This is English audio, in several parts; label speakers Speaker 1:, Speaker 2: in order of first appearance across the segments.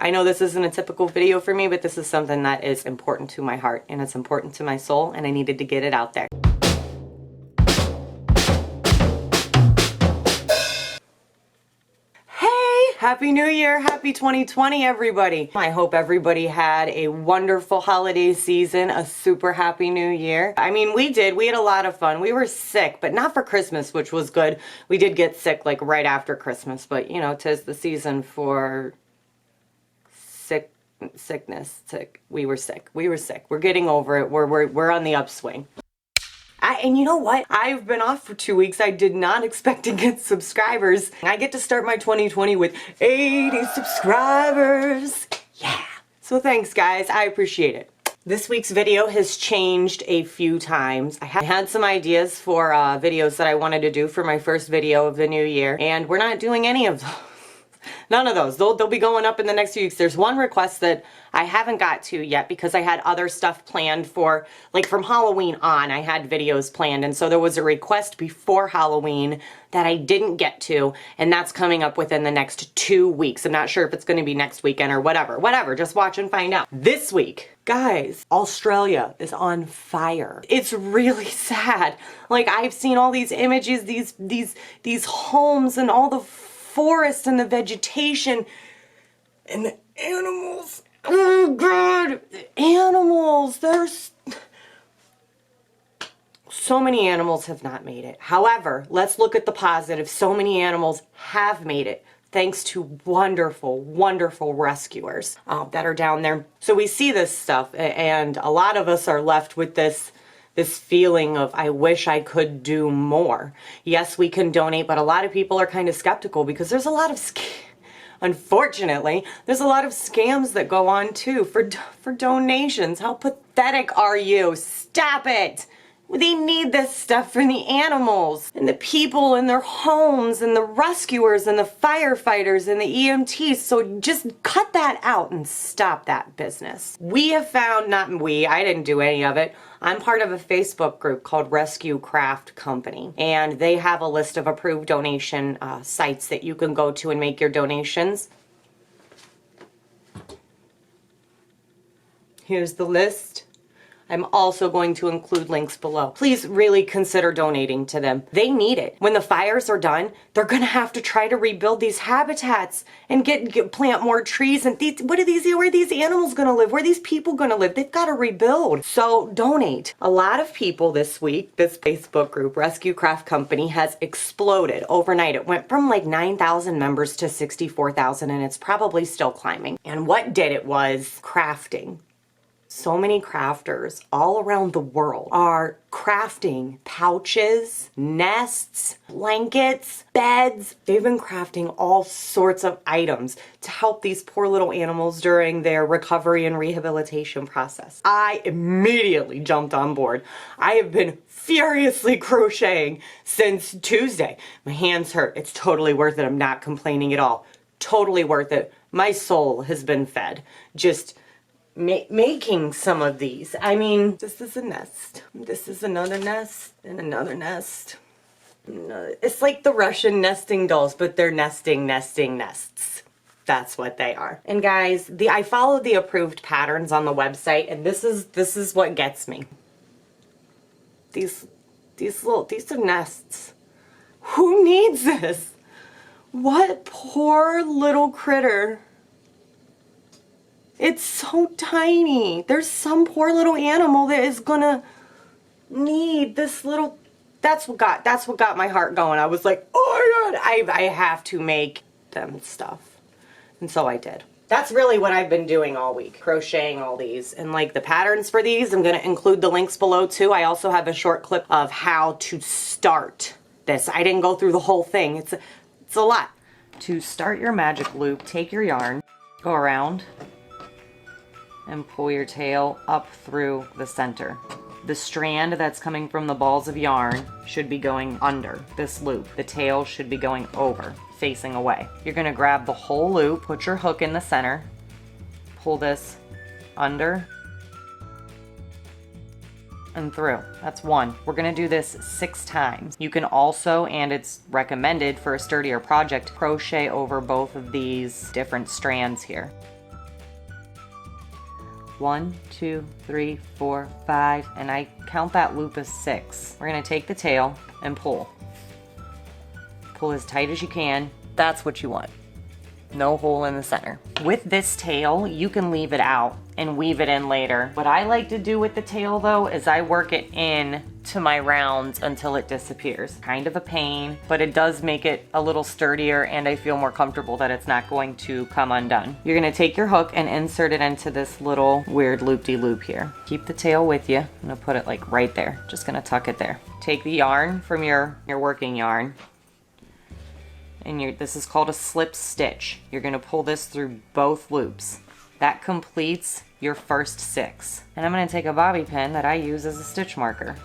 Speaker 1: I know this isn't a typical video for me, but this is something that is important to my heart and it's important to my soul, and I needed to get it out there. Happy New Year, happy 2020 everybody. I hope everybody had a wonderful holiday season, a super happy new year. I mean, we had a lot of fun. We were sick, but not for Christmas, which was good. We did get sick like right after Christmas, but you know, 'tis the season for sickness. We were sick. We're getting over it. We're on the upswing. And you know what? I've been off for 2 weeks. I did not expect to get subscribers. I get to start my 2020 with 80 subscribers. Yeah. So thanks guys. I appreciate it. This week's video has changed a few times. I had some ideas for videos that I wanted to do for my first video of the new year, and we're not doing any of those. None of those. They'll be going up in the next few weeks. There's one request that I haven't got to yet because I had other stuff planned for, like from Halloween on, I had videos planned. And so there was a request before Halloween that I didn't get to, and that's coming up within the next 2 weeks. I'm not sure if it's going to be next weekend or whatever. Just watch and find out. This week, guys, Australia is on fire. It's really sad. Like, I've seen all these images, these homes and all the forest and the vegetation and the animals. Oh God, the animals. There's so many animals have not made it. However, let's look at the positive. So many animals have made it thanks to wonderful, wonderful rescuers that are down there. So we see this stuff, and a lot of us are left with this feeling of, I wish I could do more. Yes, we can donate, but a lot of people are kind of skeptical because there's a lot of, unfortunately, there's a lot of scams that go on too for donations. How pathetic are you? Stop it! They need this stuff for the animals and the people in their homes and the rescuers and the firefighters and the EMTs. So just cut that out and stop that business. We have found, not we, I didn't do any of it. I'm part of a Facebook group called Rescue Craft Company, and they have a list of approved donation sites that you can go to and make your donations. Here's the list. I'm also going to include links below. Please really consider donating to them. They need it. When the fires are done, they're gonna have to try to rebuild these habitats and plant more trees. And where are these animals gonna live? Where are these people gonna live? They've got to rebuild. So donate. A lot of people this week, this Facebook group, Rescue Craft Company, has exploded overnight. It went from like 9,000 members to 64,000, and it's probably still climbing. And what did it was crafting. So many crafters all around the world are crafting pouches, nests, blankets, beds. They've been crafting all sorts of items to help these poor little animals during their recovery and rehabilitation process. I immediately jumped on board. I have been furiously crocheting since Tuesday. My hands hurt. It's totally worth it. I'm not complaining at all. Totally worth it. My soul has been fed. Just making some of these. I mean, this is a nest. This is another nest and another nest. It's like the Russian nesting dolls, but they're nesting nests. That's what they are. And guys, I followed the approved patterns on the website, and this is what gets me. These are nests. Who needs this? What poor little critter. It's so tiny. There's some poor little animal that is gonna need this little, that's what got my heart going. I was like, oh my God, I have to make them stuff. And so I did. That's really what I've been doing all week, crocheting all these. And like the patterns for these, I'm gonna include the links below too. I also have a short clip of how to start this. I didn't go through the whole thing. It's a lot. To start your magic loop, take your yarn, go around, and pull your tail up through the center. The strand that's coming from the balls of yarn should be going under this loop. The tail should be going over, facing away. You're gonna grab the whole loop, put your hook in the center, pull this under and through. That's one. We're gonna do this 6 times. You can also, and it's recommended for a sturdier project, crochet over both of these different strands here. 1, 2, 3, 4, 5, and I count that loop as 6. We're gonna take the tail and pull. Pull as tight as you can. That's what you want. No hole in the center. With this tail, you can leave it out and weave it in later. What I like to do with the tail though is I work it in to my rounds until it disappears. Kind of a pain, but it does make it a little sturdier and I feel more comfortable that it's not going to come undone. You're gonna take your hook and insert it into this little weird loop-de-loop here. Keep the tail with you. I'm gonna put it like right there. Just gonna tuck it there. Take the yarn from your working yarn, and this is called a slip stitch. You're gonna pull this through both loops. That completes your first 6. And I'm gonna take a bobby pin that I use as a stitch marker.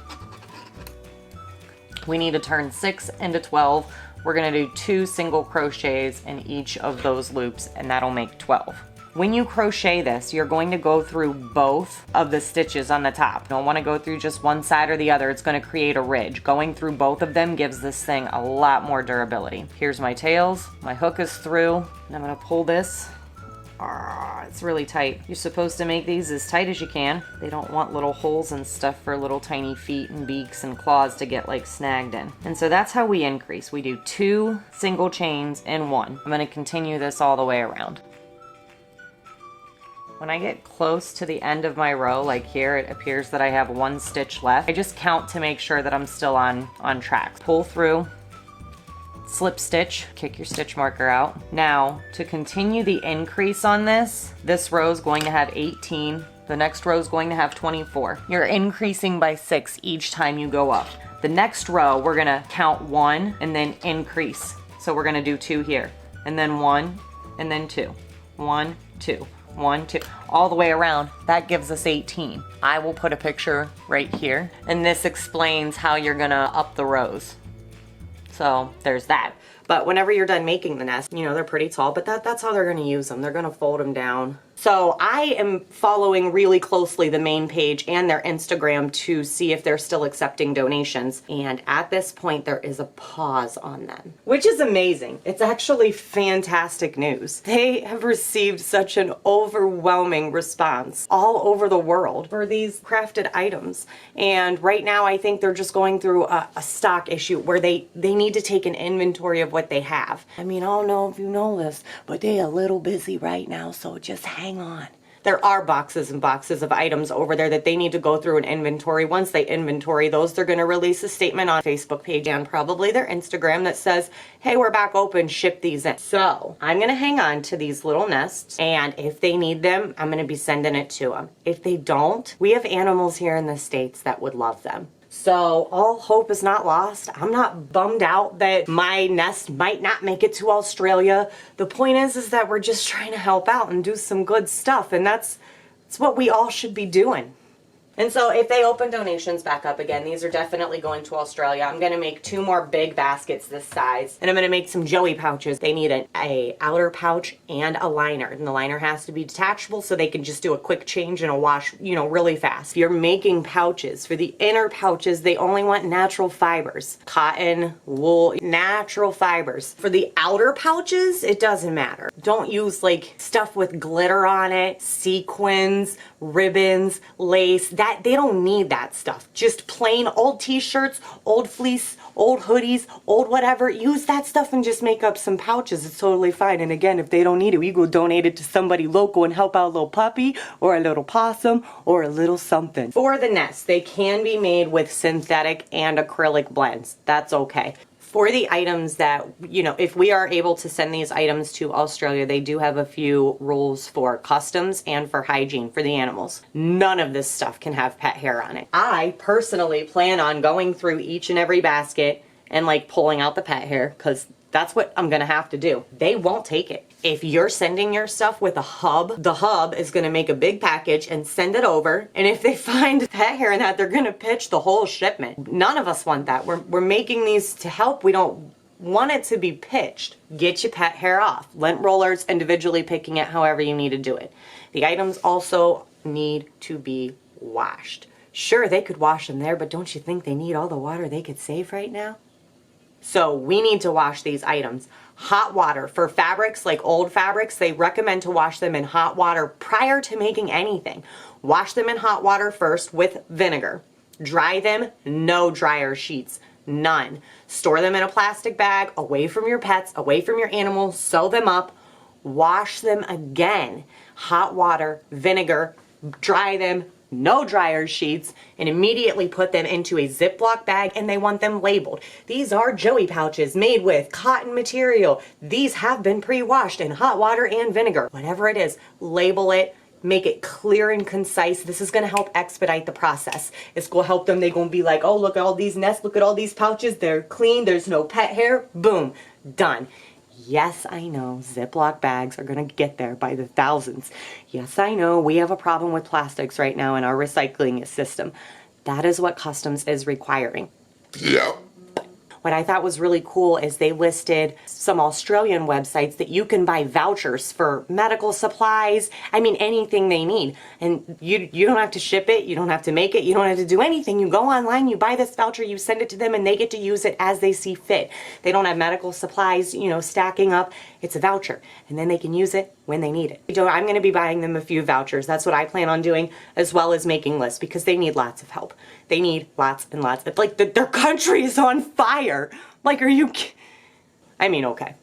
Speaker 1: We need to turn 6 into 12. We're gonna do 2 single crochets in each of those loops, and that'll make 12. When you crochet this, you're going to go through both of the stitches on the top. You don't want to go through just one side or the other. It's going to create a ridge. Going through both of them gives this thing a lot more durability. Here's my tails. My hook is through, and I'm going to pull this. It's really tight. You're supposed to make these as tight as you can. They don't want little holes and stuff for little tiny feet and beaks and claws to get like snagged in. And so that's how we increase. We do 2 single chains in 1. I'm going to continue this all the way around. When I get close to the end of my row, like here, it appears that I have 1 stitch left. I just count to make sure that I'm still on track. Pull through, slip stitch, kick your stitch marker out. Now, to continue the increase on this row is going to have 18. The next row is going to have 24. You're increasing by 6 each time you go up. The next row, we're gonna count 1 and then increase. So we're gonna do 2 here, and then 1, and then 2. 1, 2. 1, 2, all the way around. That gives us 18. I will put a picture right here, and this explains how you're gonna up the rows. So there's that. But whenever you're done making the nest, you know, they're pretty tall, but that's how they're gonna use them. They're gonna fold them down. So I am following really closely the main page and their Instagram to see if they're still accepting donations. And at this point, there is a pause on them, which is amazing. It's actually fantastic news. They have received such an overwhelming response all over the world for these crafted items. And right now, I think they're just going through a stock issue where they need to take an inventory of what they have. I mean, I don't know if you know this, but they're a little busy right now, so just hang on. There are boxes and boxes of items over there that they need to go through an inventory. Once they inventory those, they're going to release a statement on Facebook page and probably their Instagram that says, hey, we're back open, ship these in. So I'm going to hang on to these little nests, and if they need them, I'm going to be sending it to them. If they don't, we have animals here in the States that would love them. So all hope is not lost. I'm not bummed out that my nest might not make it to Australia. The point is that we're just trying to help out and do some good stuff, and that's what we all should be doing. And so if they open donations back up again, these are definitely going to Australia. I'm going to make 2 more big baskets this size, and I'm going to make some Joey pouches. They need a outer pouch and a liner, and the liner has to be detachable so they can just do a quick change and a wash, you know, really fast. If you're making pouches, for the inner pouches, they only want natural fibers. Cotton, wool, natural fibers. For the outer pouches, it doesn't matter. Don't use like stuff with glitter on it, sequins, ribbons, lace. They don't need that stuff. Just plain old t-shirts, old fleece, old hoodies, old whatever. Use that stuff and just make up some pouches. It's totally fine. And again, if they don't need it, we go donate it to somebody local and help out a little puppy or a little possum or a little something. For the nest, they can be made with synthetic and acrylic blends. That's okay. For the items that, you know, if we are able to send these items to Australia, they do have a few rules for customs and for hygiene for the animals. None of this stuff can have pet hair on it. I personally plan on going through each and every basket and like pulling out the pet hair because that's what I'm gonna have to do. They won't take it. If you're sending your stuff with a hub, the hub is gonna make a big package and send it over. And if they find pet hair in that, they're gonna pitch the whole shipment. None of us want that. We're making these to help. We don't want it to be pitched. Get your pet hair off. Lint rollers, individually picking it however you need to do it. The items also need to be washed. Sure, they could wash them there, but don't you think they need all the water they could save right now? So we need to wash these items. Hot water for fabrics, like old fabrics, they recommend to wash them in hot water prior to making anything. Wash them in hot water first with vinegar. Dry them, no dryer sheets, none. Store them in a plastic bag, away from your pets, away from your animals, sew them up, wash them again. Hot water, vinegar, dry them, no dryer sheets, and immediately put them into a Ziploc bag, and they want them labeled. These are Joey pouches made with cotton material. These have been pre-washed in hot water and vinegar. Whatever it is, label it, make it clear and concise. This is gonna help expedite the process. It's gonna help them. They're gonna be like, oh, look at all these nests, look at all these pouches, they're clean, there's no pet hair, boom, done. Yes, I know Ziploc bags are going to get there by the thousands. Yes, I know we have a problem with plastics right now in our recycling system. That is what customs is requiring. Yeah. What I thought was really cool is they listed some Australian websites that you can buy vouchers for medical supplies. I mean, anything they need. And you don't have to ship it. You don't have to make it. You don't have to do anything. You go online, you buy this voucher, you send it to them, and they get to use it as they see fit. They don't have medical supplies, you know, stacking up. It's a voucher. And then they can use it when they need it. I'm going to be buying them a few vouchers. That's what I plan on doing, as well as making lists, because they need lots of help. They need lots and lots. It's like their country is on fire. Like, are you... I mean, okay.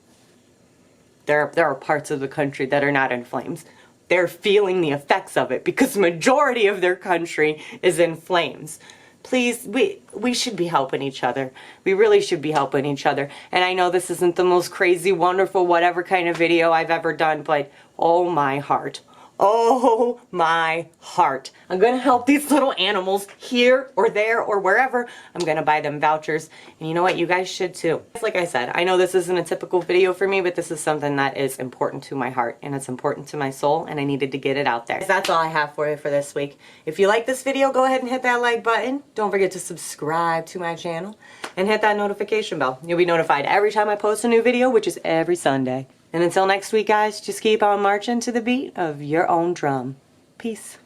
Speaker 1: There are parts of the country that are not in flames. They're feeling the effects of it because the majority of their country is in flames. Please, we should be helping each other. We really should be helping each other. And I know this isn't the most crazy, wonderful, whatever kind of video I've ever done, but oh my heart. Oh my heart. I'm going to help these little animals here or there or wherever. I'm going to buy them vouchers. And you know what? You guys should too. Like I said, I know this isn't a typical video for me, but this is something that is important to my heart and it's important to my soul, and I needed to get it out there. That's all I have for you for this week. If you like this video, go ahead and hit that like button. Don't forget to subscribe to my channel and hit that notification bell. You'll be notified every time I post a new video, which is every Sunday. And until next week, guys, just keep on marching to the beat of your own drum. Peace.